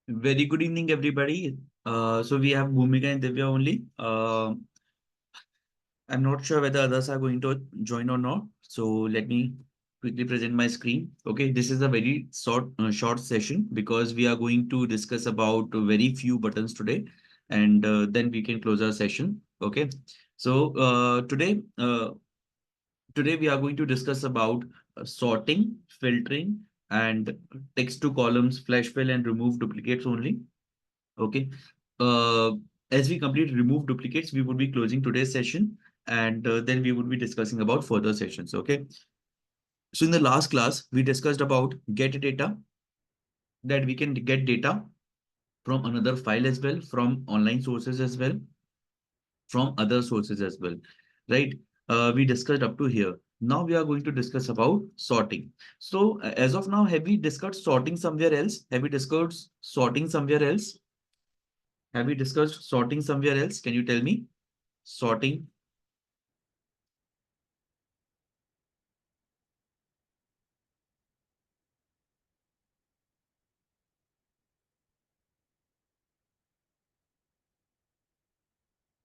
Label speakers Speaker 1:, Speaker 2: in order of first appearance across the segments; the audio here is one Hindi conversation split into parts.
Speaker 1: Very good evening, everybody. So we have Bhumika and Divya only. I'm not sure whether others are going to join or not. So let me quickly present my screen. Okay, this is a very short session because we are going to discuss about very few buttons today, and then we can close our session. Okay, so today we are going to discuss about sorting, filtering, and text to columns, flash fill, and remove duplicates only. Okay. Uh, as we complete remove duplicates, we would be closing today's session and then we would be discussing about further sessions. Okay. So in the last class, we discussed about get data, that we can get data from another file as well, from online sources as well, from other sources as well, right? We discussed up to here. Now we are going to discuss about sorting. So as of now, have we discussed sorting somewhere else? Have we discussed sorting somewhere else? Have we discussed sorting somewhere else? Can you tell me? Sorting.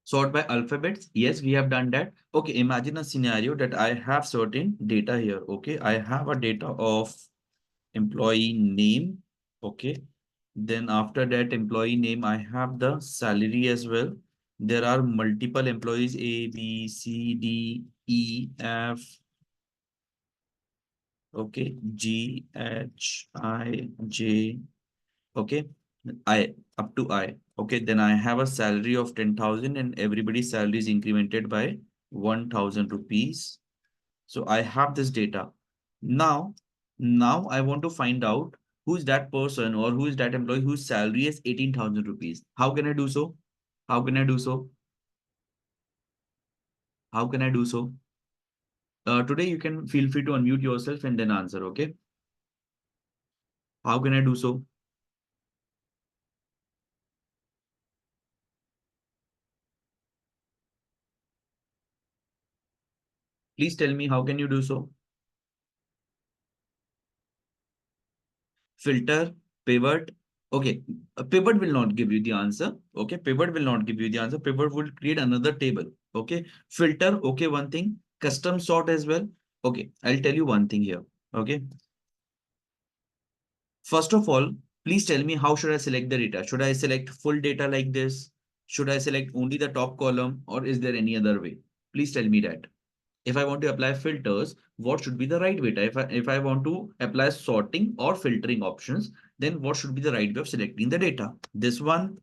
Speaker 1: Sort by alphabets. Yes, we have done that. Okay, imagine a scenario that I have certain data here. Okay, I have a data of employee name. Okay, then after that employee name, I have the salary as well. There are multiple employees A, B, C, D, E, F. Okay, G, H, I, J. Okay, I up to I. Okay, then I have a salary of 10,000 and everybody's salary is incremented by 1,000 rupees. So I have this data. Now, now I want to find out who's that person or who is that employee whose salary is 18,000 rupees. How can I do so? How can I do so? How can I do so? Today you can feel free to unmute yourself and then answer. Okay. How can I do so? Please tell me how can you do so? Filter, pivot. Okay, a pivot will not give you the answer. Okay, pivot will not give you the answer. Pivot will create another table. Okay, filter. Okay, one thing. Custom sort as well. Okay, I'll tell you one thing here. Okay, first of all, please tell me how should I select the data? Should I select full data like this? Should I select only the top column or is there any other way? Please tell me that. If I want to apply filters, what should be the right way? If I want to apply sorting or filtering options, then what should be the right way of selecting the data? This one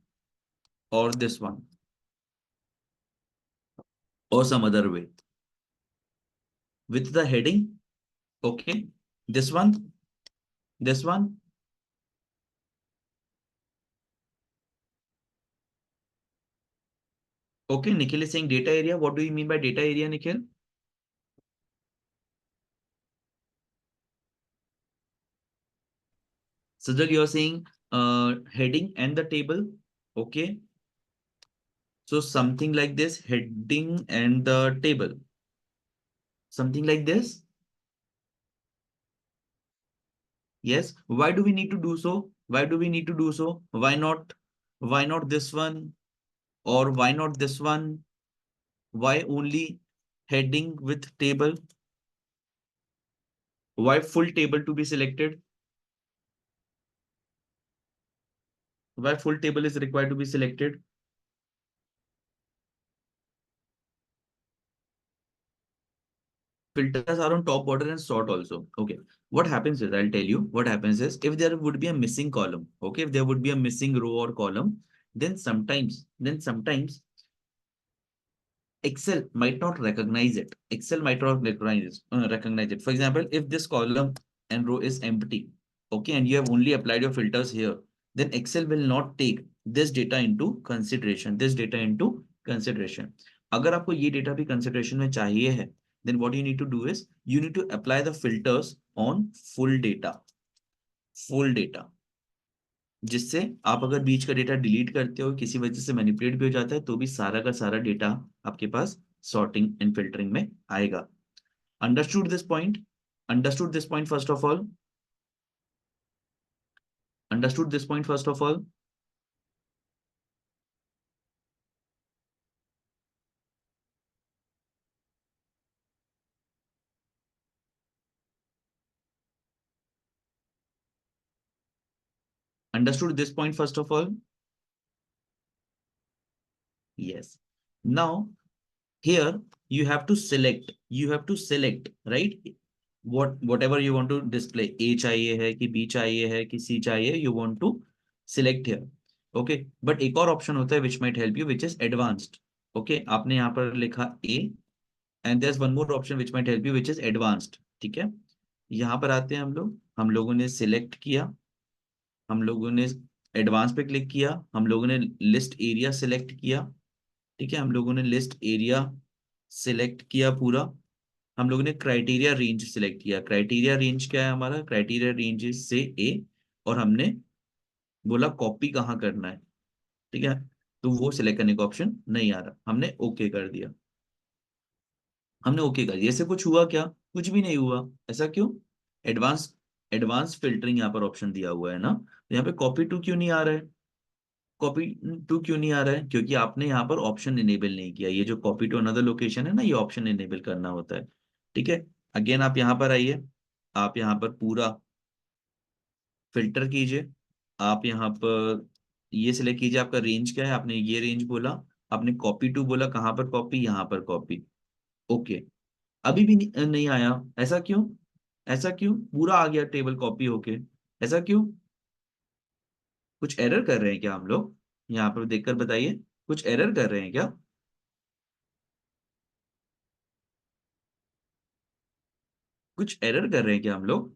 Speaker 1: or this one or some other way? With the heading, okay, this one, this one. Okay, Nikhil is saying data area. What do you mean by data area, Nikhil? Sajal, you're saying heading and the table. Okay, so something like this, heading and the table. Something like this. Yes. Why do we need to do so? Why do we need to do so? Why not this one? Or why not this one? Why only heading with table? Why full table to be selected? Why full table is required to be selected? Filters are on top, border, and sort also. Okay. What happens is, I'll tell you what happens is if there would be a missing column, okay, if there would be a missing row or column, then sometimes Excel might not recognize it. Excel might not recognize it. For example, if this column and row is empty, okay, and you have only applied your filters here, then Excel will not take this data into consideration. This data into consideration. अगर आपको ये data भी consideration में चाहिए है, then what you need to do is you need to apply the filters on full data. Full data. जिससे आप अगर बीच का डेटा डिलीट करते हो किसी वजह से मैनिपुलेट भी हो जाता है तो भी सारा का सारा डेटा आपके पास सॉर्टिंग एंड फिल्टरिंग में आएगा understood this point understood this point first of all understood this point first of all? Understood this point first of all? Yes. Now here you have to select, right? Whatever you want to display, A चाहिए है कि B चाहिए है कि C चाहिए, you want to select here. Okay, but एक और ऑप्शन होता है which might help you, which is advanced. Okay, आपने यहाँ पर लिखा A and there's one more option which might help you, which is advanced. ठीक है, यहाँ पर आते हैं हम लोगों ने सिलेक्ट किया, हम लोगों ने एडवांस पे क्लिक किया, हम लोगों ने लिस्ट एरिया सिलेक्ट किया। ठीक है, हम लोगों ने लिस्ट एरिया सिलेक्ट किया पूरा। हम लोगों ने क्राइटेरिया रेंज सिलेक्ट किया। क्राइटेरिया रेंज क्या है हमारा? क्राइटेरिया रेंज से ए, और हमने बोला कॉपी कहाँ करना है। ठीक है, तो वो सिलेक्ट करने का ऑप्शन नहीं आ रहा, हमने ओके कर दिया। हमने ओके कर दिया, ऐसे कुछ हुआ क्या? कुछ भी नहीं हुआ। ऐसा क्यों? एडवांस एडवांस फिल्टरिंग यहाँ पर ऑप्शन दिया हुआ है ना, तो यहाँ पे कॉपी टू क्यों नहीं आ रहा है? कॉपी टू क्यों नहीं आ रहा है? क्योंकि आपने यहाँ पर ऑप्शन इनेबल नहीं किया। ये जो कॉपी टू अनदर लोकेशन है ना, ये ऑप्शन इनेबल करना होता है। ठीक है, अगेन आप यहाँ पर आइए, आप यहाँ पर पूरा फिल्टर कीजिए। आप यहाँ पर ये सिलेक्ट कीजिए, आपका रेंज क्या है। आपने ये रेंज बोला, आपने कॉपी टू बोला, कहाँ पर कॉपी? यहाँ पर कॉपी। ओके, अभी भी नहीं आया। ऐसा क्यों? ऐसा क्यों? पूरा आ गया टेबल कॉपी होके, ऐसा क्यों? कुछ एरर कर रहे हैं क्या हम लोग? यहाँ पर देखकर बताइए, कुछ एरर कर रहे हैं क्या? कुछ एरर कर रहे हैं क्या हम लोग?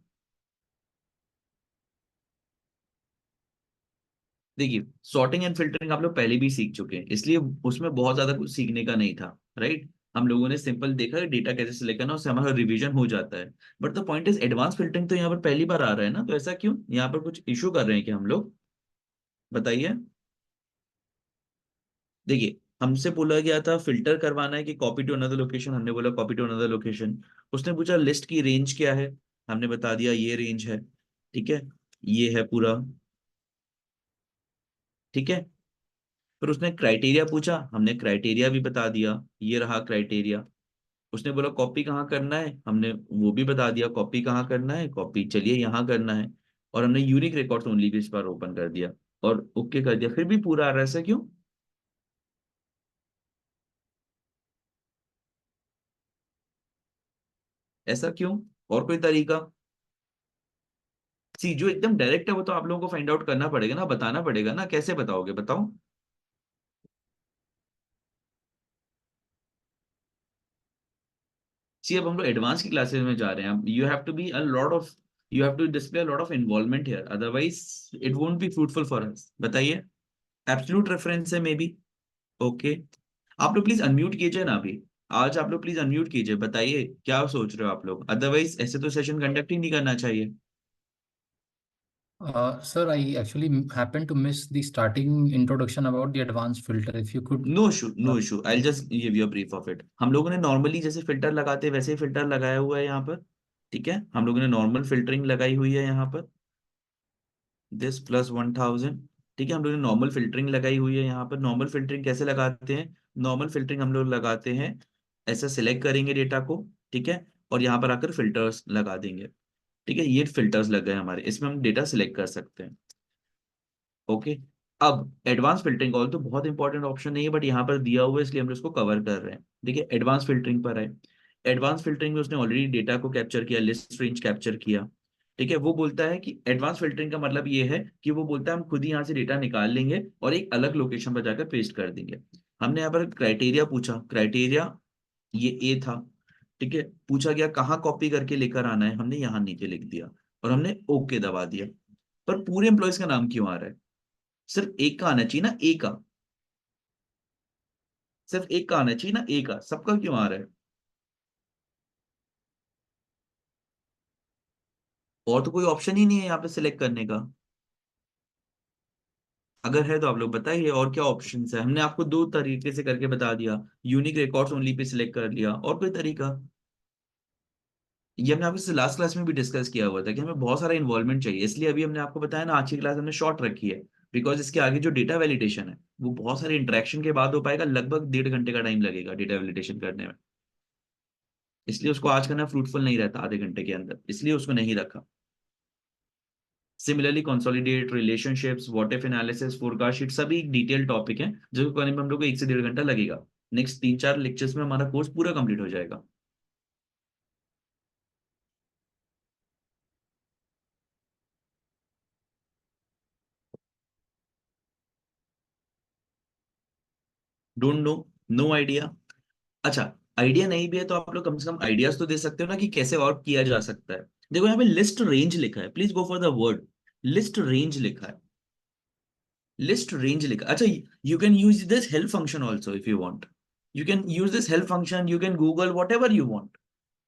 Speaker 1: देखिए, सॉर्टिंग एंड फिल्टरिंग आप लोग पहले भी सीख चुके हैं, इसलिए उसमें बहुत ज्यादा कुछ सीखने का नहीं था, राइट? हम लोगों ने सिंपल देखा है डेटा कैसे सिलेक्ट करना, उससे हमारा रिवीजन हो जाता है। But the point is advance filtering तो यहाँ पर पहली बार आ रहा है ना, तो ऐसा क्यों? यहाँ पर कुछ इशू कर रहे हैं क्या हम लोग? बताइए। देखिए, हमसे बोला गया था फिल्टर करवाना है कि कॉपी टू अनदर लोकेशन, हमने बोला कॉपी टू अनदर लोकेशन। उसने पूछा लिस्ट की रेंज क्या है, हमने बता दिया ये रेंज है। ठीक है, ये है पूरा। ठीक है, फिर उसने क्राइटेरिया पूछा, हमने क्राइटेरिया भी बता दिया, ये रहा क्राइटेरिया। उसने बोला कॉपी कहाँ करना है, हमने वो भी बता दिया कॉपी कहाँ करना है, कॉपी चलिए यहाँ करना है। और हमने यूनिक रिकॉर्ड्स ओनली भी इस बार ओपन कर दिया और ओके कर दिया, फिर भी पूरा आ रहा है, ऐसा क्यों? ऐसा क्यों? और कोई तरीका? सी, जो एकदम डायरेक्ट है वो तो आप लोगों को फाइंड आउट करना पड़ेगा ना, बताना पड़ेगा ना, कैसे बताओगे? बताओ। सी, अब हम लोग एडवांस की क्लासेस में जा रहे हैं, you have to be a lot of, you have to display a lot of involvement here, otherwise it won't be fruitful for us. बताइए। एब्सोल्यूट रेफरेंस है मे बी। ओके, आप लोग प्लीज अनम्यूट कीजिए ना अभी। आज आप लोग प्लीज अनम्यूट कीजिए, बताइए क्या सोच रहे हो आप लोग, अदरवाइज ऐसे तो सेशन कंडक्ट ही नहीं करना चाहिए।
Speaker 2: Sir, I actually happened to miss the starting introduction about the advanced filter. If you could.
Speaker 1: No issue, no
Speaker 2: Uh,
Speaker 1: issue, I just give you a brief of it. हम लोगों ने नॉर्मली जैसे फिल्टर लगाते हैं वैसे ही फिल्टर लगाया हुआ है यहाँ पर। ठीक है, हम लोगों ने नॉर्मल फिल्टरिंग लगाई हुई है यहाँ पर, दिस प्लस 1000। ठीक है, हम लोगों ने नॉर्मल फिल्टरिंग लगाई हुई है यहाँ पर। नॉर्मल फिल्टरिंग कैसे लगाते हैं? नॉर्मल फिल्टरिंग हम लोग लगाते हैं, ऐसा सिलेक्ट करेंगे डेटा को। ठीक है, और यहाँ पर आकर फिल्टर्स लगा देंगे। ठीक है, ये फिल्टर्स लग गए हमारे, इसमें हम डेटा सिलेक्ट कर सकते हैं। ओके, अब एडवांस फिल्टरिंग ऑल तो बहुत इंपॉर्टेंट ऑप्शन नहीं है, बट यहाँ पर दिया हुआ है इसलिए हम इसको कवर कर रहे हैं। देखिए, एडवांस फिल्टरिंग पर है। एडवांस फिल्टरिंग में उसने ऑलरेडी डेटा को कैप्चर किया, लिस्ट रेंज कैप्चर किया। ठीक है, वो बोलता है कि एडवांस फिल्टरिंग का मतलब ये है कि वो बोलता है हम खुद ही यहाँ से डेटा निकाल लेंगे और एक अलग लोकेशन पर जाकर पेस्ट कर देंगे। हमने यहाँ पर क्राइटेरिया पूछा, क्राइटेरिया ये ए था। ठीक है, पूछा गया कहाँ कॉपी करके लेकर आना है, हमने यहाँ नीचे लिख दिया और हमने ओके दबा दिया। पर पूरे एम्प्लॉयज का नाम क्यों आ रहा है? सिर्फ एक का आना चाहिए ना, एक का। सिर्फ एक का आना चाहिए ना, एक का, सबका क्यों आ रहा है? और तो कोई ऑप्शन ही नहीं है यहाँ पे सिलेक्ट करने का। अगर है तो आप लोग बताइए और क्या ऑप्शन है। हमने आपको दो तरीके से करके बता दिया, unique records only pay select कर लिया, और कोई तरीका? ये हमने आपसे लास्ट क्लास में भी डिस्कस किया हुआ था कि हमें बहुत सारा इन्वॉल्वमेंट चाहिए, इसलिए अभी हमने आपको बताया ना, आज की क्लास हमने शॉर्ट रखी है, बिकॉज इसके आगे जो डेटा वैलिडेशन है वो बहुत सारे इंटरेक्शन के बाद हो पाएगा, लगभग 1.5 घंटे का टाइम लगेगा डेटा वैलिडेशन करने में। इसलिए उसको आज करना फ्रूटफुल नहीं रहता आधे घंटे के अंदर, इसलिए उसको नहीं रखा। Similarly consolidate, relationships, what if analysis, forecast sheet, सभी डिटेल टॉपिक है जो करने में हम लोग को 1 से 1.5 घंटा लगेगा। नेक्स्ट 3-4 लेक्चर्स में हमारा कोर्स पूरा कंप्लीट हो जाएगा। Don't know, no idea. अच्छा, आइडिया नहीं भी है तो आप लोग कम से कम आइडियाज तो दे सकते हो ना कि कैसे और किया जा सकता है। देखो यहाँ पे लिस्ट रेंज लिखा है, please go for the word. List range लिखा है, लिस्ट रेंज लिखा, अच्छा। You can use this help function also if you want. You can use this help function, you can Google what ever you want.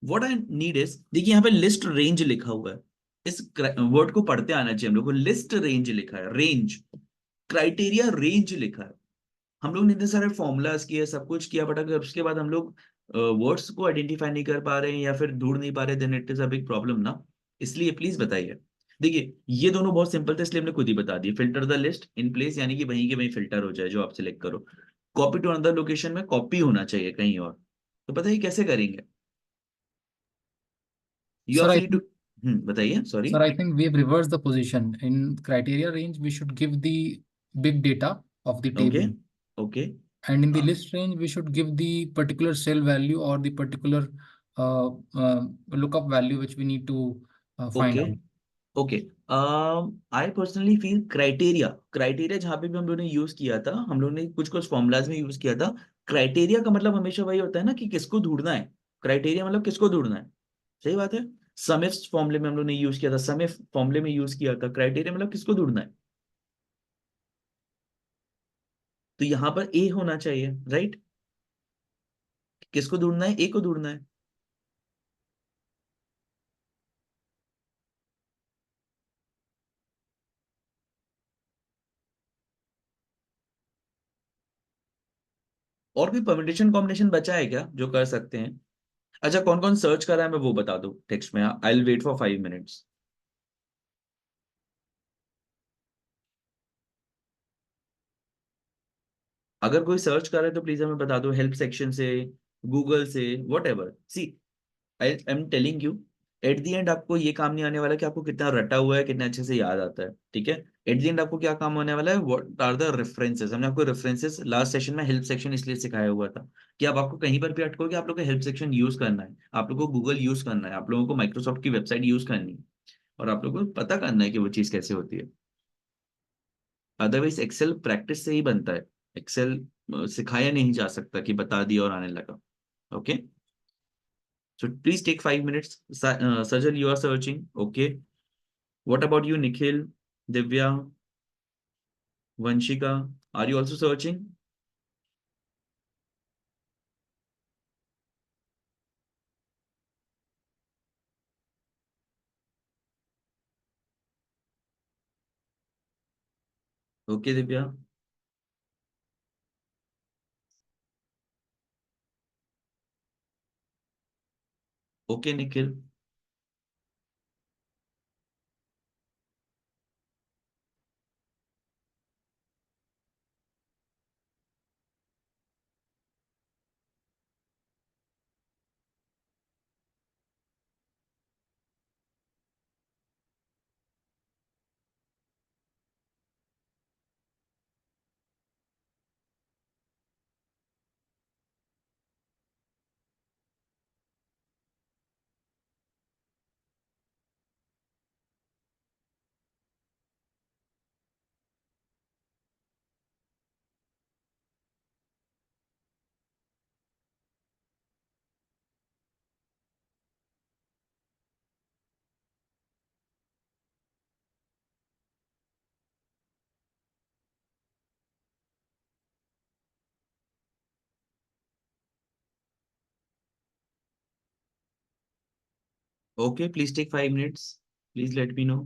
Speaker 1: What I need is, देखिए यहाँ पे लिस्ट रेंज लिखा हुआ है, इस वर्ड को पढ़ते आना चाहिए हम लोग को। लिस्ट रेंज लिखा है, रेंज, क्राइटेरिया रेंज लिखा है। हम लोग ने इतने सारे फॉर्मूलाज किए, सब कुछ किया, बट अगर उसके बाद हम लोग वर्ड्स को आइडेंटिफाई नहीं कर पा रहे हैं या फिर ढूंढ नहीं पा रहे, then it is a big problem ना। इसलिए प्लीज बताइए। देखिए ये दोनों बहुत सिंपल थे, इसलिए हमने खुद ही बता दिए। Filter the list in place, यानी कि वहीं के वहीं फिल्टर हो जाए जो आप सिलेक्ट करो। कॉपी टू अनदर लोकेशन में कॉपी होना चाहिए कहीं और। तो बताइए कैसे करेंगे। You are
Speaker 2: Sir, I
Speaker 1: free to.
Speaker 2: think,
Speaker 1: बताइए, sorry.
Speaker 2: sir, I think we've reversed the position. In criteria range, we should give the big data of the
Speaker 1: okay,
Speaker 2: table.
Speaker 1: Okay,
Speaker 2: And in the list range, we should give the particular cell value or the particular lookup value which we need to find
Speaker 1: okay,
Speaker 2: out.
Speaker 1: Okay. I personally feel criteria, criteria जहां पे भी हम लोगों ने यूज किया था, हम लोगों ने कुछ कुछ फॉर्मुलाज में यूज किया था। क्राइटेरिया का मतलब हमेशा वही होता है ना कि किसको ढूंढना है। क्राइटेरिया मतलब किसको ढूंढना है, सही बात है। समिफ फॉर्मूले में हम लोग ने यूज किया था, समिफ फॉर्मूले में यूज किया था, क्राइटेरिया मतलब किसको ढूंढना है। तो यहाँ पर ए होना चाहिए, राइट। किसको ढूंढना है, ए को ढूंढना है। और कोई परम्यूटेशन कॉम्बिनेशन बचा है क्या जो कर सकते हैं। अच्छा, कौन कौन सर्च कर रहा है मैं वो बता दूं टेक्स्ट में, I will wait for 5 minutes. अगर कोई सर्च कर रहा है तो प्लीज हमें बता दो, हेल्प सेक्शन से, गूगल से, whatever. See, I am telling you, at the end आपको ये काम नहीं आने वाला कि आपको कितना रटा हुआ है, कितने अच्छे से याद आता है, ठीक है। एट द एंड आपको क्या काम होने वाला है, व्हाट आर द रेफरेंसेस। हमने आपको रेफरेंसेस लास्ट सेशन में हेल्प सेक्शन इसलिए सिखाया हुआ था कि अब आपको कहीं पर भी अटकोगे, आप लोग को हेल्प सेक्शन यूज करना है, आप लोगों को गूगल यूज करना है, आप लोगों को माइक्रोसॉफ्ट की वेबसाइट यूज करनी है, और आप लोगों को पता करना है कि वो चीज कैसे होती है। अदरवाइज एक्सेल प्रैक्टिस से ही बनता है, एक्सेल सिखाया नहीं जा सकता कि बता दिया और आने लगा। Okay, so please take 5 minutes. Sajal, you are searching, okay. What about you, Nikhil, Divya, Vanshika, are you also searching. Okay Divya, okay Nikhil. Okay, please take 5 minutes, please let me know.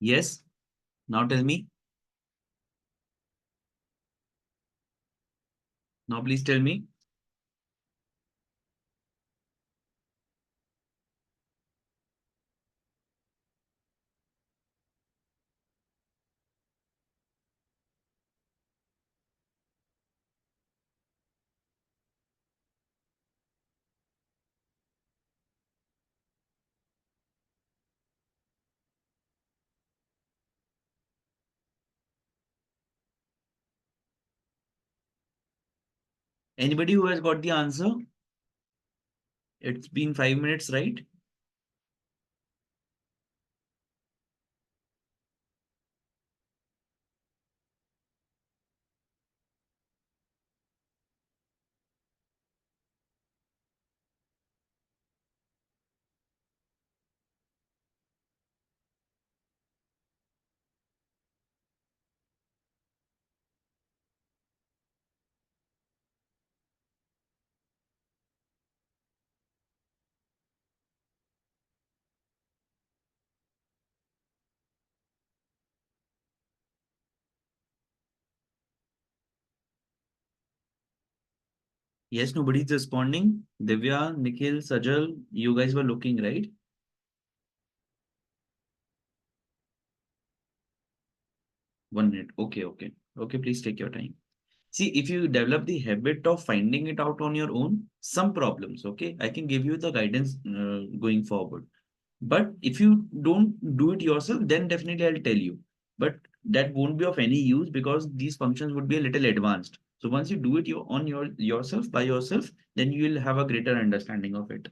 Speaker 1: Yes. Now tell me. Now please tell me. Anybody who has got the answer? It's been 5 minutes, right? Yes, nobody's responding. Divya, Nikhil, Sajal, you guys were looking, right? 1 minute. Okay, okay. Okay, please take your time. See, if you develop the habit of finding it out on your own, some problems, okay, I can give you the guidance going forward. But if you don't do it yourself, then definitely I'll tell you. But that won't be of any use because these functions would be a little advanced. So once you do it on yourself by yourself, then you will have a greater understanding of it.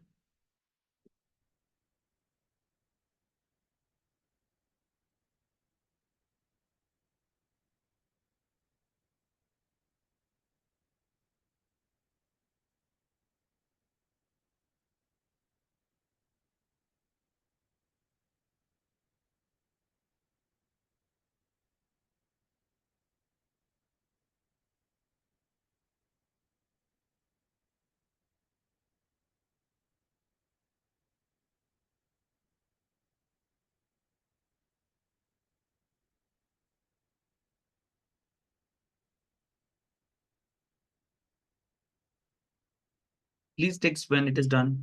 Speaker 1: Please text when it is done.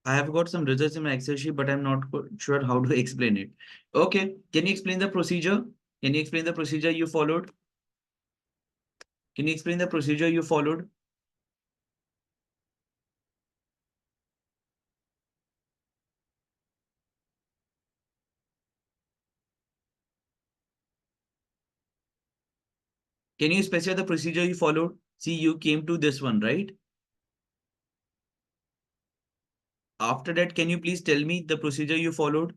Speaker 1: I have got some results in my Excel sheet, but I'm not sure how to explain it. Okay, can you explain the procedure? Can you explain the procedure you followed? Can you explain the procedure you followed? Can you specify the procedure you followed? See, you came to this one, right? After that, can you please tell me the procedure you followed?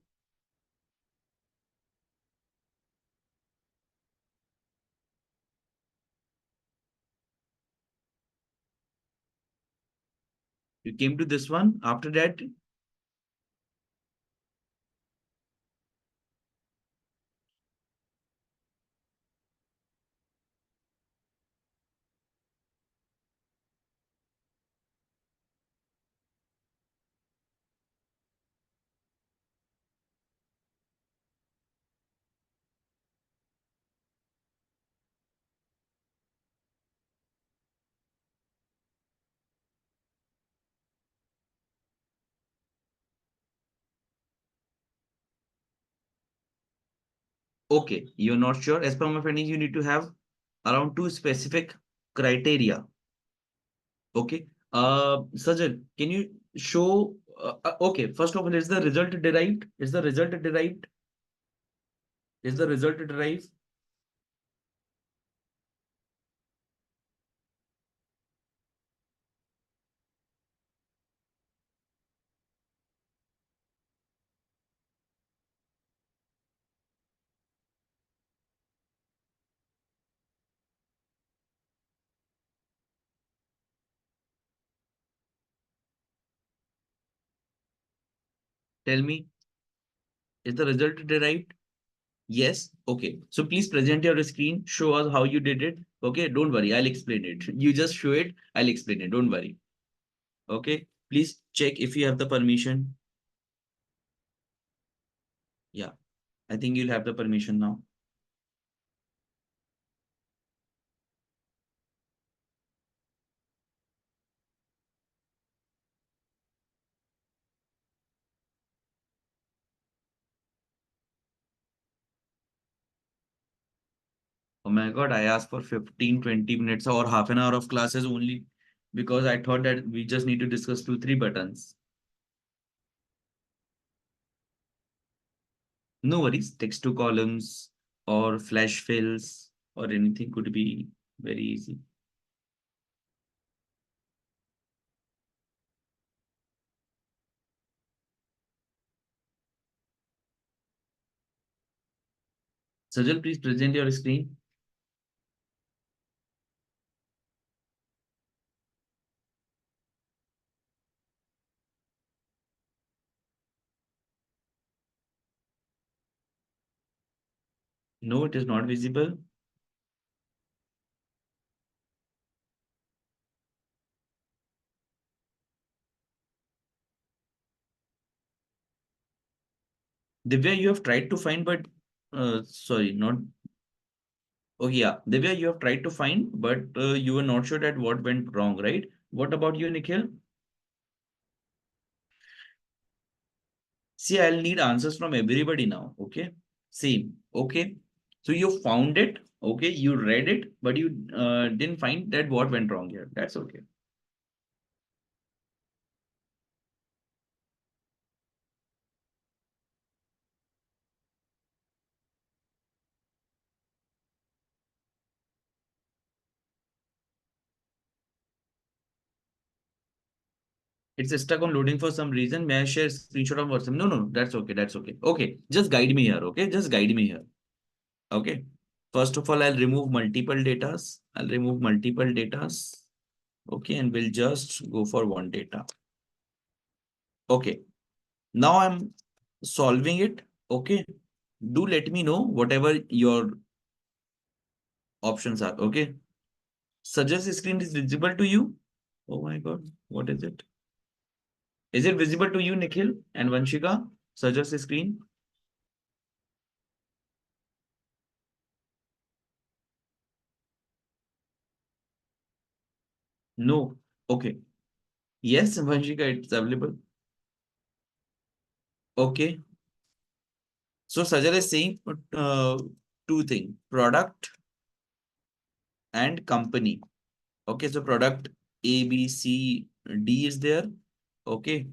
Speaker 1: You came to this one. After that, okay, you're not sure. As per my findings, you need to have around two specific criteria. Okay. Sajal, can you show? Okay, first of all, is the result derived? Is the result derived? Is the result derived? Tell me, is the result derived? Yes. Okay. So please present your screen. Show us how you did it. Okay. Don't worry. I'll explain it. You just show it. I'll explain it. Don't worry. Okay. Please check if you have the permission. Yeah. I think you'll have the permission now. Oh my God, I asked for 15-20 minutes or half an hour of classes only because I thought that we just need to discuss 2-3 buttons. No worries, text to columns or flash fills or anything could be very easy. Sajal, please present your screen. No, it is not visible. Divya, you have tried to find, but sorry, not. Oh yeah, Divya, you have tried to find, but you were not sure that what went wrong, right? What about you, Nikhil? See, I'll need answers from everybody now. Okay, same. Okay, so you found it. Okay, you read it, but you didn't find that what went wrong here. That's okay. It's stuck on loading for some reason. May I share screenshot of WhatsApp? No, no, that's okay. That's okay. Okay, just guide me here. Okay, just guide me here. Okay. First of all, I'll remove multiple datas. I'll remove multiple datas. Okay, and we'll just go for one data. Okay. Now I'm solving it. Okay. Do let me know whatever your options are. Okay. Suggest screen is visible to you. Oh my God. What is it? Is it visible to you, Nikhil and Vanshika? Suggest screen. No. Okay. Yes, Vanshika, it's available. Okay. So Sajal is saying two things, product and company. Okay, so product A, B, C, D is there. Okay.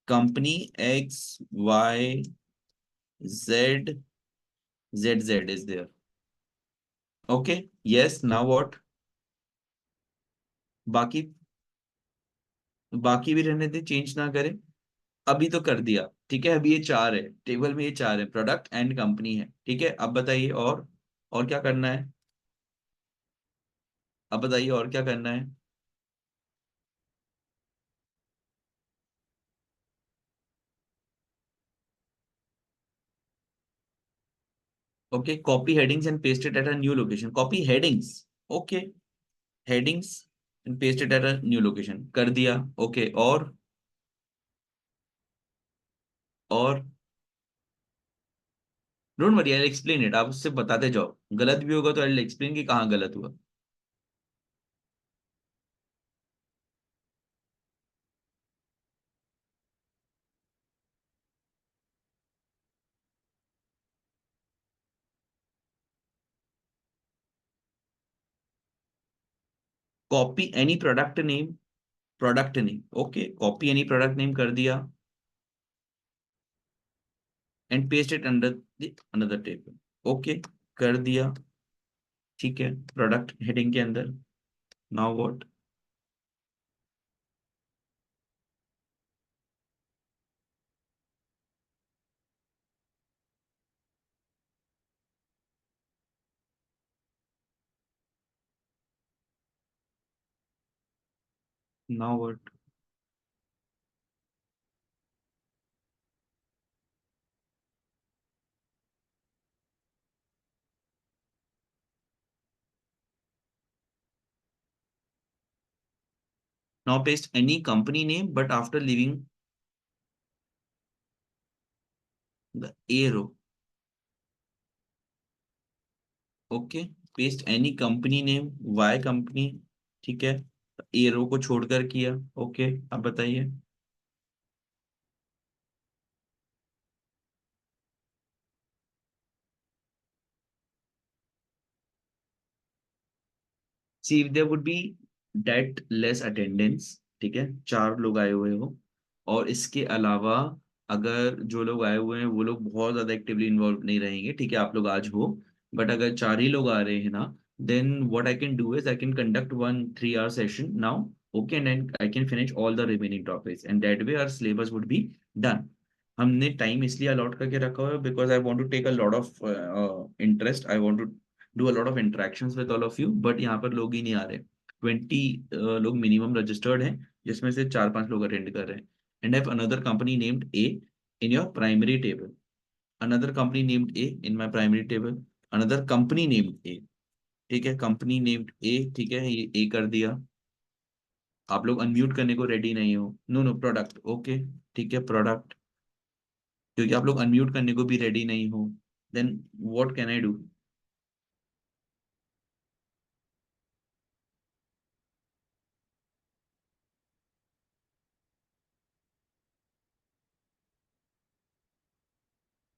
Speaker 1: Company X, Y, Z, ZZ is there. Okay. Yes, now what? बाकी बाकी भी रहने दे, चेंज ना करें. अभी तो कर दिया. ठीक है, अभी ये चार है टेबल में, ये चार है, प्रोडक्ट एंड कंपनी है. ठीक है, अब बताइए और क्या करना है. अब बताइए और क्या करना है. Okay, copy headings and paste it at a new location. Copy headings. Okay, headings and paste it at a new location. कर दिया. Okay, और don't worry, I explain it. आप उससे बताते जाओ, गलत भी होगा तो आई एक्सप्लेन कि कहाँ गलत हुआ. Copy any product name. Okay, copy any product name कर दिया and paste it under the another table. Okay, कर दिया. ठीक है, प्रोडक्ट हेडिंग के अंदर. Now what? Now what? Now paste any company name, but after leaving the A row. Okay, paste any company name, Y company, ठीक है, एरो को छोड़कर किया। ओके, अब बताइए। See if there would be date less attendance, ठीक है, 4 लोग आए हुए हो, और इसके अलावा अगर जो लोग आए हुए हैं वो लोग बहुत ज्यादा एक्टिवली इन्वॉल्व नहीं रहेंगे, ठीक है, आप लोग आज हो, बट अगर 4 ही लोग आ रहे हैं ना, then what I can do is I can conduct 1 3 hour session now, okay, and then I can finish all the remaining topics and that way our syllabus would be done. हमने टाइम इसलिए अलॉट करके रखा हुआ है because I want to take a lot of interest, I want to do a lot of interactions with all of you, but यहाँ पर लोग ही नहीं आ रहे। 20 लोग मिनिमम रजिस्टर्ड हैं, जिसमें से 4 5 लोग अटेंड कर रहे हैं। And have another company named A in your primary table, another company named A in my primary table, another company named A, ठीक है, कंपनी नेम्ड ए, ठीक है, ये ए कर दिया। आप लोग अनम्यूट करने को रेडी नहीं हो, नो नो प्रोडक्ट, ओके, ठीक है, प्रोडक्ट, क्योंकि आप लोग अनम्यूट करने को भी रेडी नहीं हो, then what can I do?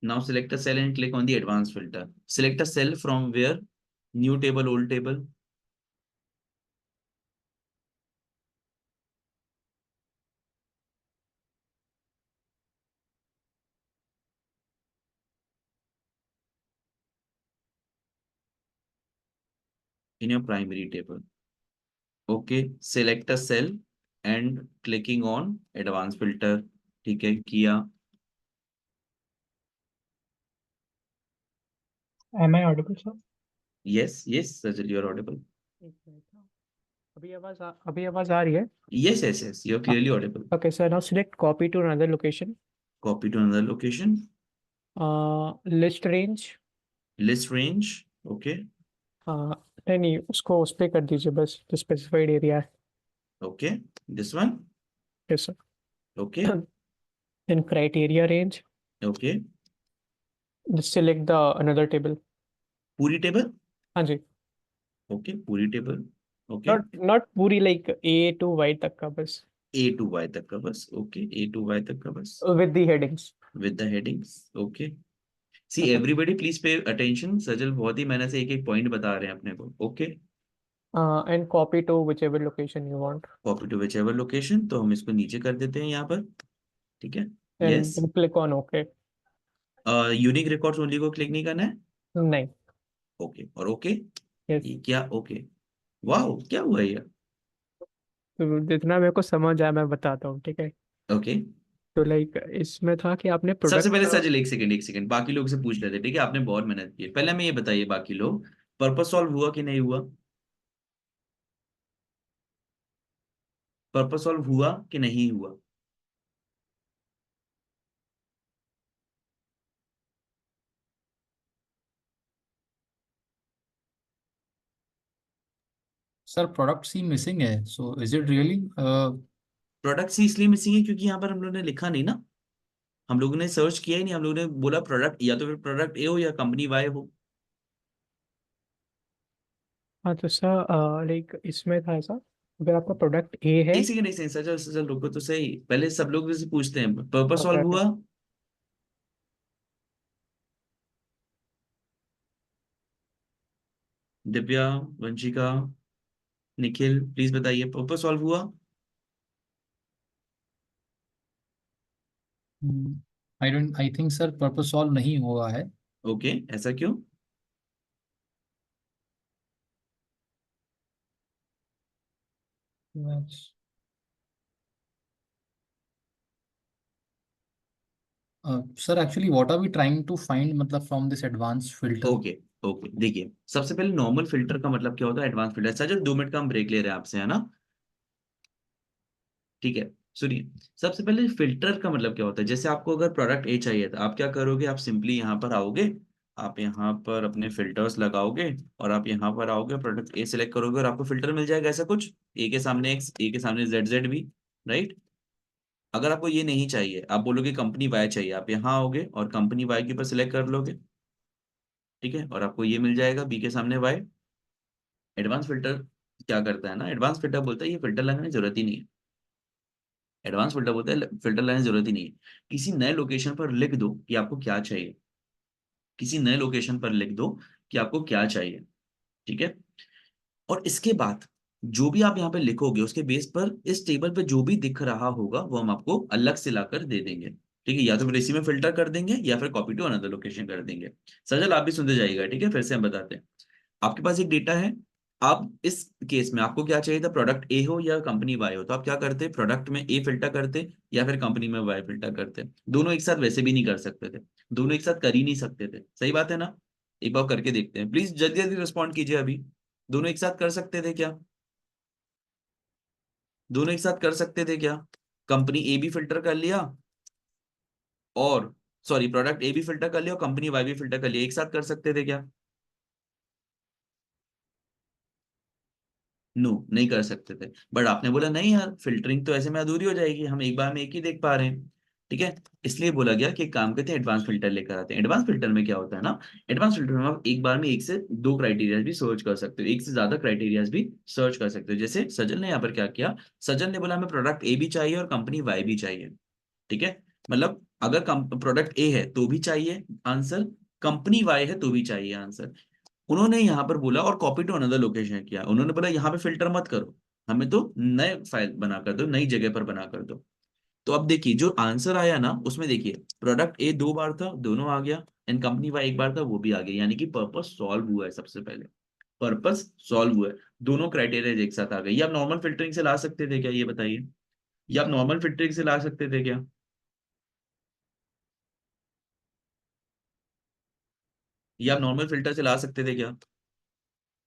Speaker 1: Now select a cell and click on the advanced filter. Select a cell from where? New table, old table. In your primary table. Okay. Select a cell and clicking on advanced filter. ठीक है, किया।
Speaker 3: Am I audible, sir?
Speaker 1: Yes, yes, Sajal, you're audible.
Speaker 3: एक मिनट ना। अभी आवाज आ रही है?
Speaker 1: Yes, yes, yes, you're clearly audible.
Speaker 3: Okay, so now select copy to another location.
Speaker 1: Copy to another location.
Speaker 3: List range.
Speaker 1: List range. Okay.
Speaker 3: नहीं नहीं, उसको उस पे कर दीजिए बस, जो स्पेसिफाइड एरिया है।
Speaker 1: Okay. This one.
Speaker 3: Yes sir.
Speaker 1: Okay.
Speaker 3: In criteria range,
Speaker 1: Okay.
Speaker 3: just select the another table.
Speaker 1: पूरी टेबल।
Speaker 3: हाँ जी।
Speaker 1: ओके, पूरी टेबल। ओके,
Speaker 3: नॉट पूरी, लाइक ए टू वाई तक का बस,
Speaker 1: ए टू वाई तक का बस। ओके, ए टू वाई तक का बस
Speaker 3: with the headings.
Speaker 1: with the headings. Okay. See everybody please pay attention, Sajal बहुत ही मेहनत से एक एक पॉइंट बता रहे हैं अपने को। Okay,
Speaker 3: and copy to whichever location you want,
Speaker 1: copy to whichever location, तो हम इसको नीचे कर देते हैं यहाँ पर, ठीक है।
Speaker 3: And
Speaker 1: yes,
Speaker 3: click on okay.
Speaker 1: Unique records only को क्लिक नहीं करना है।
Speaker 3: नहीं।
Speaker 1: ओके और ओके,
Speaker 3: यस।
Speaker 1: ये क्या ओके? वाह, क्या हुआ ये?
Speaker 3: तो जितना मेरे को समझ आया मैं बताता हूँ, ठीक है।
Speaker 1: ओके,
Speaker 3: तो लाइक इसमें था कि आपने
Speaker 1: सबसे
Speaker 3: प्रोडक्ट
Speaker 1: पहले सजल एक सेकंड, एक सेकंड, बाकी लोग से पूछ लेते, ठीक है, आपने बहुत मेहनत की है, पहले हमें ये बताइए बाकी लोग, पर्पस सॉल्व हुआ कि नहीं हुआ? पर्पस सॉल्व हुआ कि नहीं हुआ?
Speaker 2: सर प्रोडक्ट सी मिसिंग है, so is it really?
Speaker 1: Product C इसलिए मिसिंग है क्योंकि यहाँ पर हम लोगों ने लिखा नहीं ना, हम लोगों ने सर्च किया ही नहीं, हम लोगों ने बोला प्रोडक्ट, या तो फिर प्रोडक्ट ए हो या कंपनी वाई हो।
Speaker 3: हाँ तो सर लाइक इसमें था ऐसा, अगर आपका प्रोडक्ट ए है।
Speaker 1: एक सेकंड, एक सेकंड, सजल सजल रुको तो सही, पहले सब लोग से पूछते हैं पर्पस
Speaker 3: ओके
Speaker 1: सॉल्व
Speaker 3: ओके।
Speaker 1: हुआ? दिव्या, वंशिका, निखिल, प्लीज बताइए पर्पस सॉल्व हुआ?
Speaker 2: I think sir purpose solve नहीं हुआ है।
Speaker 1: ओके, ऐसा क्यों?
Speaker 2: Sir actually what are we trying to find, मतलब from this advance filter?
Speaker 1: Okay, okay, देखिए, सबसे पहले नॉर्मल फिल्टर का मतलब क्या होता है, एडवांस फिल्टर। सजल 2 मिनट का हम ब्रेक ले रहे हैं आपसे, है ना, ठीक है। सुनिए, सबसे पहले फिल्टर का मतलब क्या होता है, जैसे आपको अगर प्रोडक्ट ए चाहिए था, आप क्या करोगे, आप सिंपली यहाँ पर आओगे, आप यहाँ पर अपने फिल्टर्स लगाओगे, और आप यहाँ पर आओगे, प्रोडक्ट ए सिलेक्ट करोगे, और आपको फिल्टर मिल जाएगा ऐसा कुछ, ए के सामने एक्स, ए के सामने जेड, जेड भी, राइट। अगर आपको ये नहीं चाहिए, आप बोलोगे कंपनी वाई चाहिए, आप यहाँ आओगे और कंपनी वाई के ऊपर सिलेक्ट कर लोगे, ठीक है, और आपको ये मिल जाएगा बी के सामने वाई। एडवांस फिल्टर क्या करता है ना, एडवांस फिल्टर बोलता है ये फिल्टर लगाने की जरूरत ही नहीं है। एडवांस फिल्टर बोलता है फिल्टर लगाने की जरूरत ही नहीं है। किसी नए लोकेशन पर लिख दो कि आपको क्या चाहिए, किसी नए लोकेशन पर लिख दो कि आपको क्या चाहिए। ठीक है, और इसके बाद जो भी आप यहाँ पे लिखोगे उसके बेस पर इस टेबल पे जो भी दिख रहा होगा वो हम आपको अलग से लाकर दे देंगे। ठीक है, या तो फिर इसी में फिल्टर कर देंगे या फिर कॉपी टू अनदर लोकेशन कर देंगे। सजल आप भी सुनते जाइएगा, ठीक है, फिर से हम बताते हैं। आपके पास एक डेटा है, आप इस केस में आपको क्या चाहिए था, प्रोडक्ट ए हो या कंपनी वाई हो, तो आप क्या करते, प्रोडक्ट में ए फिल्टर करते या फिर कंपनी में वाई फिल्टर करते। दोनों एक साथ वैसे भी नहीं कर सकते थे, दोनों एक साथ कर ही नहीं सकते थे, सही बात है ना। एक बार करके देखते हैं, प्लीज जल्दी जल्दी रिस्पॉन्ड कीजिए अभी। दोनों एक साथ कर सकते थे क्या, दोनों एक साथ कर सकते थे क्या, कंपनी ए भी फिल्टर कर लिया और सॉरी प्रोडक्ट ए भी फिल्टर कर लिया और कंपनी वाई भी फिल्टर कर लिया, एक साथ कर सकते थे क्या। नो, नहीं कर सकते थे। बट आपने बोला नहीं यार, फिल्टरिंग तो ऐसे में अधूरी हो जाएगी, हम एक बार में एक ही देख पा रहे हैं। ठीक है, इसलिए बोला गया कि एक काम करते हैं एडवांस फिल्टर लेकर आते हैं। एडवांस फिल्टर में क्या होता है ना, एडवांस फिल्टर में आप एक बार में एक से दो क्राइटेरिया भी सर्च कर सकते हो, एक से ज्यादा क्राइटेरिया भी सर्च कर सकते हो। जैसे सजल ने यहाँ पर क्या किया, सजल ने बोला हमें प्रोडक्ट ए भी चाहिए और कंपनी वाई भी चाहिए। ठीक है, मतलब अगर प्रोडक्ट ए है तो भी चाहिए आंसर, कंपनी वाई है तो भी चाहिए आंसर। उन्होंने यहाँ पर बोला और कॉपी टू अनदर लोकेशन किया, उन्होंने बोला यहाँ पे फिल्टर मत करो, हमें तो नए फाइल बना कर दो, नई जगह पर बना कर दो। तो अब देखिए जो आंसर आया ना उसमें देखिए प्रोडक्ट ए दो बार था, दोनों आ गया, एंड कंपनी वाई एक बार था, वो भी आ गया, यानी कि पर्पस सॉल्व हुआ है। सबसे पहले पर्पस सॉल्व हुआ है, दोनों क्राइटेरिया एक साथ आ गए। ये आप नॉर्मल फिल्टरिंग से ला सकते थे क्या, ये बताइए, ये आप नॉर्मल फिल्टरिंग से ला सकते थे क्या, ये आप नॉर्मल फिल्टर से ला सकते थे क्या,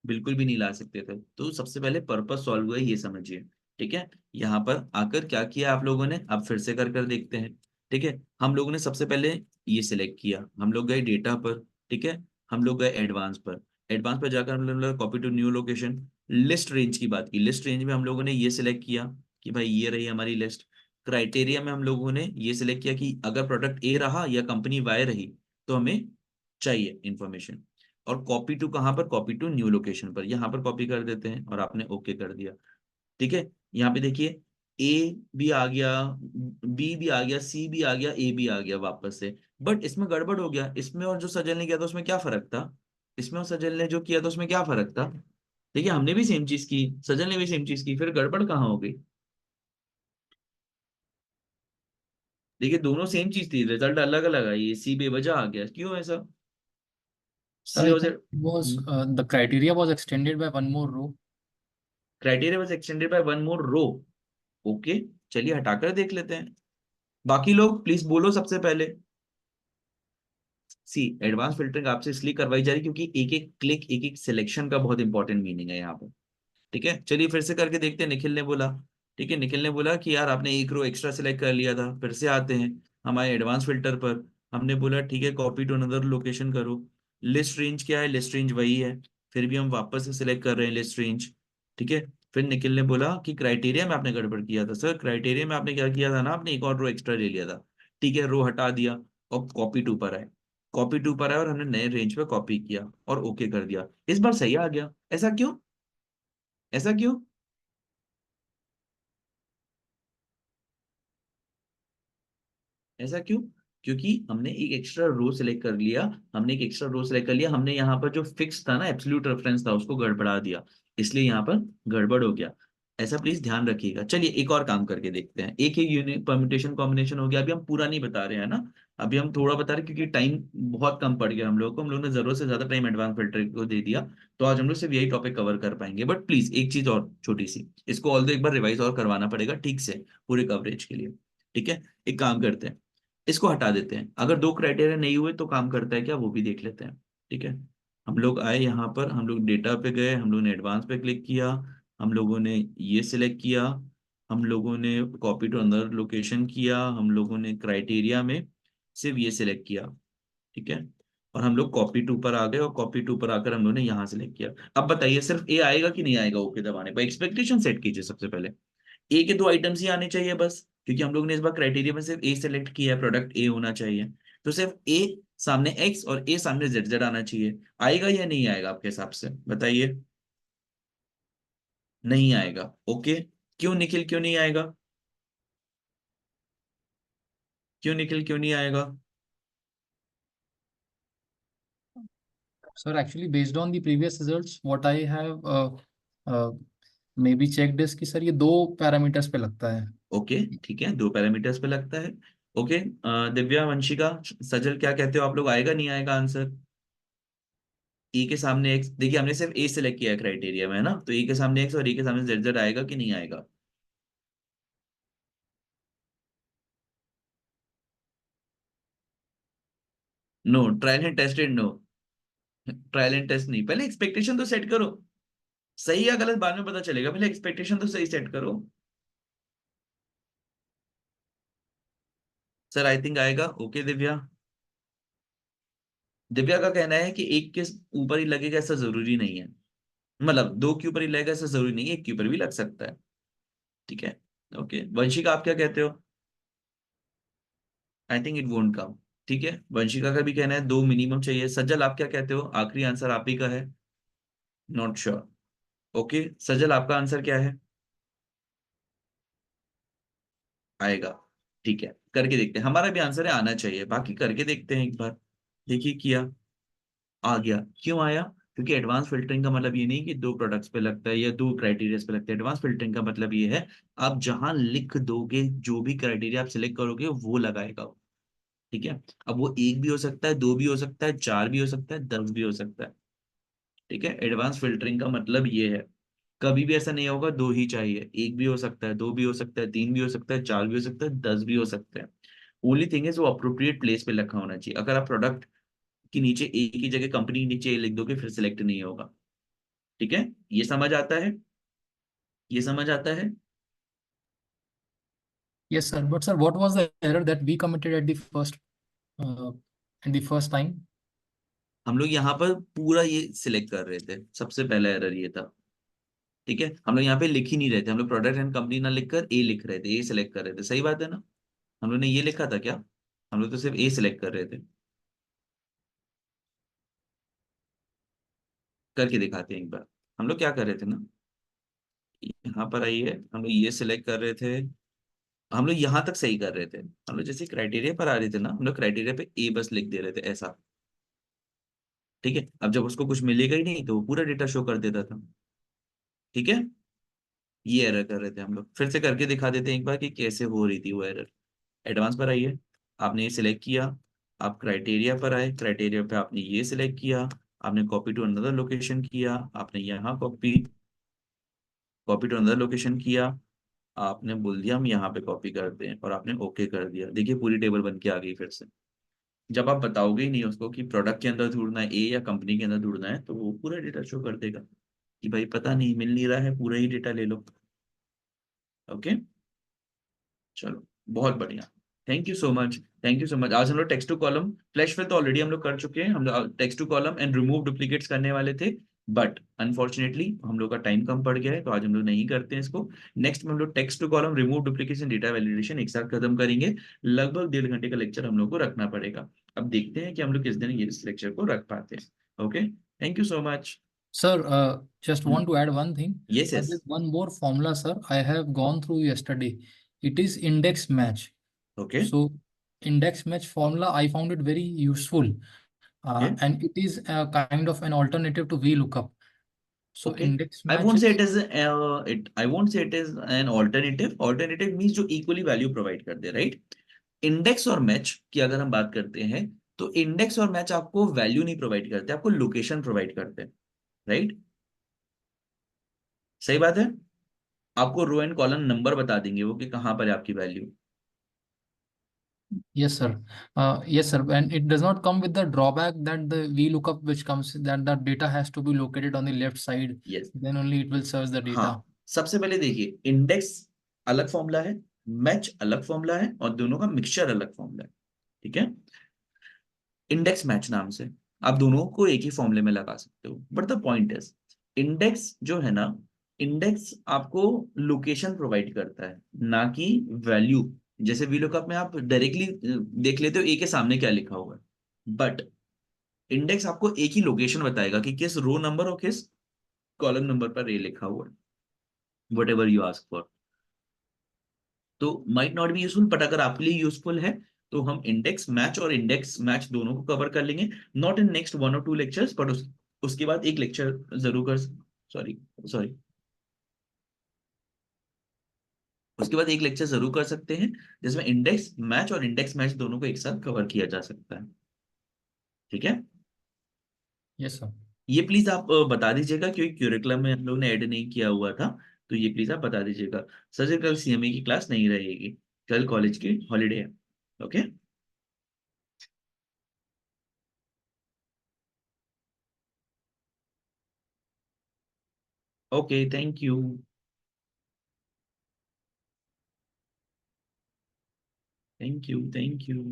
Speaker 1: बिल्कुल भी नहीं ला सकते थे। तो सबसे पहले पर्पस सॉल्व हुआ है, ये समझिए। ठीक है, यहाँ पर आकर क्या किया आप लोगों ने, अब फिर से कर कर देखते हैं। ठीक है, हम लोगों ने सबसे पहले ये सिलेक्ट किया, हम लोग गए डेटा पर। ठीक है, हम लोग गए एडवांस पर, एडवांस पर जाकर हम लोग copy to new location, list range की बात की, लिस्ट रेंज में हम लोगों ने ये सिलेक्ट किया कि भाई ये रही हमारी लिस्ट। क्राइटेरिया में हम लोगों ने ये सिलेक्ट किया कि अगर प्रोडक्ट ए रहा या कंपनी वाई रही तो हमें चाहिए इंफॉर्मेशन। और कॉपी टू कहाँ पर, कॉपी टू न्यू लोकेशन पर, यहाँ पर कॉपी कर देते हैं और आपने ओके कर दिया। ठीक है, यहाँ पे देखिए ए भी आ गया, बी भी आ गया, सी भी आ गया, ए भी आ गया वापस से। बट इसमें गड़बड़ हो गया, इसमें और जो सजल ने किया था उसमें क्या फर्क था, इसमें और सजल ने जो किया था उसमें क्या फर्क था। देखिए हमने भी सेम चीज की, सजल ने भी सेम चीज की, फिर गड़बड़ कहाँ हो गई। देखिए दोनों सेम चीज थी, रिजल्ट अलग अलग आई, ये सी बेवजह आ गया, क्यों ऐसा। सी
Speaker 2: I
Speaker 1: वजह,
Speaker 2: think it was the criteria was extended by one more row.
Speaker 1: Criteria was extended by one more row. Okay, चलिए हटाकर देख लेते हैं। बाकी लोग प्लीज बोलो सबसे पहले। सी एडवांस फिल्टरिंग आपसे इसलिए करवाई जा रही है क्योंकि एक एक क्लिक, एक एक सिलेक्शन का बहुत इंपॉर्टेंट मीनिंग है यहाँ पर। ठीक है, चलिए फिर से करके देखते हैं। निखिल ने बोला, ठीक है, निखिल ने बोला कि यार आपने एक रो एक्स्ट्रा सिलेक्ट कर लिया था। फिर से आते हैं हमारे एडवांस फिल्टर पर, हमने बोला ठीक है कॉपी टू अनदर लोकेशन करो। लिस्ट रेंज क्या है, लिस्ट रेंज वही है, फिर भी हम वापस से सिलेक्ट कर रहे हैं लिस्ट रेंज। ठीक है, फिर निखिल ने बोला कि क्राइटेरिया में आपने गड़बड़ किया था। सर क्राइटेरिया में आपने क्या किया था ना, आपने एक और रो एक्स्ट्रा ले लिया था। ठीक है, रो हटा दिया और कॉपी टू पर आए, कॉपी टू पर आए और हमने नए रेंज पे कॉपी किया और ओके कर दिया। इस बार सही आ गया, ऐसा क्यों, ऐसा क्यों, ऐसा क्यों। क्योंकि हमने एक एक्स्ट्रा रो सिलेक्ट कर लिया, हमने एक एक्स्ट्रा रो सिलेक्ट कर लिया, हमने यहाँ पर जो फिक्स था ना एब्सोल्यूट रेफरेंस था उसको गड़बड़ा दिया, इसलिए यहाँ पर गड़बड़ हो गया। ऐसा प्लीज ध्यान रखिएगा। चलिए एक और काम करके देखते हैं, एक ही यूनिट परम्यूटेशन कॉम्बिनेशन हो गया, अभी हम पूरा नहीं बता रहे हैं ना, अभी हम थोड़ा बता रहे हैं क्योंकि टाइम बहुत कम पड़ गया हम लोग को, हम लोग ने जरूरत से ज्यादा टाइम एडवांस फिल्टर को दे दिया। तो आज हम लोग सिर्फ यही टॉपिक कवर कर पाएंगे। बट प्लीज एक चीज और छोटी सी, इसको ऑल एक बार रिवाइज और करवाना पड़ेगा ठीक से पूरे कवरेज के लिए। ठीक है, एक काम करते हैं, इसको हटा देते हैं, अगर दो क्राइटेरिया नहीं हुए तो काम करता है क्या वो भी देख लेते हैं। ठीक है, हम लोग आए यहाँ पर, हम लोग डेटा पे गए, हम लोग ने एडवांस पे क्लिक किया, हम लोगों ने ये सिलेक्ट किया, हम लोगों ने कॉपी टू अंदर लोकेशन किया, हम लोगों ने क्राइटेरिया में सिर्फ ये सिलेक्ट किया। ठीक है, और हम लोग कॉपी टू पर आ गए और कॉपी टू पर आकर हम लोगों ने यहाँ सिलेक्ट किया। अब बताइए सिर्फ ए आएगा कि नहीं आएगा ओके दबाने पर, एक्सपेक्टेशन सेट कीजिए सबसे पहले। ए के दो आइटम्स ही आने चाहिए बस, क्योंकि हम लोग ने इस बार क्राइटेरिया में सिर्फ ए सेलेक्ट किया है, प्रोडक्ट ए होना चाहिए, तो सिर्फ ए सामने x और a सामने z आना चाहिए। आएगा या नहीं आएगा आपके हिसाब से बताइए? नहीं आएगा। ओके, क्यों निखिल, क्यों नहीं आएगा? क्यों निखिल, क्यों नहीं आएगा?
Speaker 2: Sir, actually, based on the previous results, what I have uh, maybe checked is कि सर ये दो पैरामीटर्स पे लगता है।
Speaker 1: ओके ठीक है, दो पैरामीटर्स पे लगता है। ओके, दिव्या, वंशिका, सजल, क्या कहते हो आप लोग, आएगा नहीं आएगा आंसर? ए के सामने एक्स, देखिए हमने सिर्फ ए सिलेक्ट किया है क्राइटेरिया में, है ना, तो ए के सामने एक्स और ए के सामने जेड जेड आएगा कि नहीं आएगा? No, trial and tested no. Trial and test नहीं, पहले एक्सपेक्टेशन तो सेट करो। सही या गलत बाद में पता चलेगा, पहले एक्सपेक्टेशन तो सही सेट करो। सर आई थिंक आएगा। ओके दिव्या, दिव्या का कहना है कि एक के ऊपर ही लगेगा ऐसा जरूरी नहीं है, मतलब दो के ऊपर ही लगेगा ऐसा जरूरी नहीं है, एक के ऊपर भी लग सकता है। ठीक है। ओके, वंशिका आप क्या कहते हो? I think it won't come. ठीक है, वंशिका का भी कहना है दो मिनिमम चाहिए। सज्जल आप क्या कहते हो? आखिरी आंसर आप ही का है। Not sure. ओके, सज्जल आपका आंसर क्या है? आएगा। ठीक है, करके देखते हैं। हमारा भी आंसर है आना चाहिए, बाकी करके देखते हैं एक बार। देखिए किया, आ गया। क्यों आया? क्योंकि एडवांस फिल्टरिंग का मतलब ये नहीं कि दो प्रोडक्ट्स पे लगता है या दो क्राइटेरिया पे लगता है। एडवांस फिल्टरिंग का मतलब ये है, आप जहां लिख दोगे जो भी क्राइटेरिया आप सिलेक्ट करोगे वो लगाएगा वो। ठीक है, अब वो एक भी हो सकता है, दो भी हो सकता है, चार भी हो सकता है, 10 भी हो सकता है। ठीक है, एडवांस फिल्टरिंग का मतलब ये है, कभी भी ऐसा नहीं होगा दो ही चाहिए, एक भी हो सकता है, दो भी हो सकता है, तीन भी हो सकता है, चार भी हो सकता है, 10 भी हो सकते हैं। ओनली थिंग इज वो अप्रोप्रिएट प्लेस पे रखा होना चाहिए। अगर आप प्रोडक्ट की नीचे एक ही जगह कंपनी नीचे लिख दोगे फिर सिलेक्ट नहीं होगा। ठीक है, ये समझ आता है? ये समझ आता है?
Speaker 2: Yes, sir. But sir, what was the error that we committed uh, at the first time?
Speaker 1: हम लोग यहाँ पर पूरा ये सिलेक्ट कर रहे थे, सबसे पहला एरर ये था। ठीक है, हम लोग यहाँ पे लिख ही नहीं रहे थे, हम लोग प्रोडक्ट एंड कंपनी ना लिखकर ए लिख रहे थे, ए सिलेक्ट कर रहे थे। सही बात है ना? हम लोग ने ये लिखा था क्या? हम लोग तो सिर्फ ए सिलेक्ट कर रहे थे। करके दिखाते हैं एक बार। हम लोग क्या कर रहे थे ना, यहाँ पर आइए, हम लोग ये सिलेक्ट कर रहे थे, हम लोग यहाँ तक सही कर रहे थे। हम लोग जैसे क्राइटेरिया पर आ रहे थे ना, हम लोग क्राइटेरिया पे ए बस लिख दे रहे थे ऐसा। ठीक है, अब जब उसको कुछ मिलेगा ही नहीं तो वो पूरा डेटा शो कर देता था। ठीक है, ये एरर कर रहे थे हम लोग। फिर से करके दिखा देते हैं एक बार कि कैसे हो रही थी वो एरर। एडवांस पर आइए, आपने ये सिलेक्ट किया, आप क्राइटेरिया पर आए, क्राइटेरिया पे आपने ये सिलेक्ट किया, आपने कॉपी टू अनदर लोकेशन किया, आपने यहाँ copy, copy to another location किया, आपने बोल दिया हम यहाँ पे कॉपी करते हैं और आपने ओके कर दिया। देखिए पूरी टेबल बन के आ गई फिर से। जब आप बताओगे ही नहीं उसको कि प्रोडक्ट के अंदर ढूंढना है ए या कंपनी के अंदर ढूंढना है, तो वो पूरा डेटा शो कर देगा कि भाई पता नहीं, मिल नहीं रहा है, पूरा ही डेटा ले लो। ओके, चलो, बहुत बढ़िया। Thank you so much, thank you so much. आज हम लोग text to column flash fill तो ऑलरेडी हम लोग कर चुके हैं, हम लोग text to column and remove duplicates करने वाले थे, बट अनफॉर्चुनेटली हम लोग का टाइम कम पड़ गया है, तो आज हम लोग नहीं करते हैं इसको। नेक्स्ट में हम लोग text to column, remove duplication, data validation एक साथ खत्म करेंगे। लगभग 1.5 घंटे का लेक्चर हम लोग को रखना पड़ेगा। अब देखते हैं कि हम लोग किस दिन ये इस लेक्चर को रख पाते हैं। Okay, thank you so much.
Speaker 2: Sir, just want to add one thing.
Speaker 1: Yes yes.
Speaker 2: There's one more formula, sir. I have gone through yesterday. It is index match.
Speaker 1: Okay
Speaker 2: So, index match formula, I found it very useful.
Speaker 1: Okay
Speaker 2: And it is a kind of an alternative to VLOOKUP. So,
Speaker 1: okay.
Speaker 2: index
Speaker 1: I
Speaker 2: match
Speaker 1: won't say
Speaker 2: is,
Speaker 1: it is I won't say it is an alternative. Alternative means जो equally value provide कर दे, right? इंडेक्स और मैच की अगर हम बात करते हैं, तो इंडेक्स और मैच आपको वैल्यू नहीं प्रोवाइड करते, आपको लोकेशन प्रोवाइड करते हैं, राइट? सही बात है, आपको रो एंड कॉलम नंबर बता देंगे वो कि कहां पर है आपकी value.
Speaker 2: yes, sir. Yes, sir. And it does not come with the drawback that the VLOOKUP, which comes that the data has to be located on the left side.
Speaker 1: Yes.
Speaker 2: Then only it will search the
Speaker 1: हाँ,
Speaker 2: data.
Speaker 1: सबसे पहले देखिए, इंडेक्स अलग फॉर्मूला है, मैच अलग फॉर्मूला है, और दोनों का मिक्सचर अलग फॉर्मूला है। ठीक है, इंडेक्स मैच नाम से आप दोनों को एक ही फॉर्मूले में लगा सकते हो, but the point is, index जो है ना, इंडेक्स आपको लोकेशन प्रोवाइड करता है, ना कि वैल्यू। जैसे वीलुकअप में आप डायरेक्टली देख लेते हो ए के सामने क्या लिखा हुआ है, बट इंडेक्स आपको एक ही लोकेशन बताएगा कि किस रो नंबर और किस कॉलम नंबर पर ये लिखा हुआ है, whatever you ask for. तो might not be useful, but अगर आपके लिए यूजफुल है तो हम इंडेक्स मैच और इंडेक्स मैच दोनों को कवर कर लेंगे, not in next 1 or 2 lectures, but उसके बाद एक लेक्चर जरूर कर, सॉरी सॉरी, उसके बाद एक लेक्चर जरूर कर सकते हैं जिसमें इंडेक्स मैच और इंडेक्स मैच दोनों को एक साथ कवर किया जा सकता है। ठीक है,
Speaker 2: यस सर।
Speaker 1: ये प्लीज आप बता दीजिएगा क्योंकि क्यूरिकुलम में हम लोग ने ऐड नहीं किया हुआ था, तो ये प्लीज आप बता दीजिएगा। सर जी कल सीएमए की क्लास नहीं रहेगी, कल कॉलेज की हॉलीडे है। Okay, okay, thank you, thank you, thank you.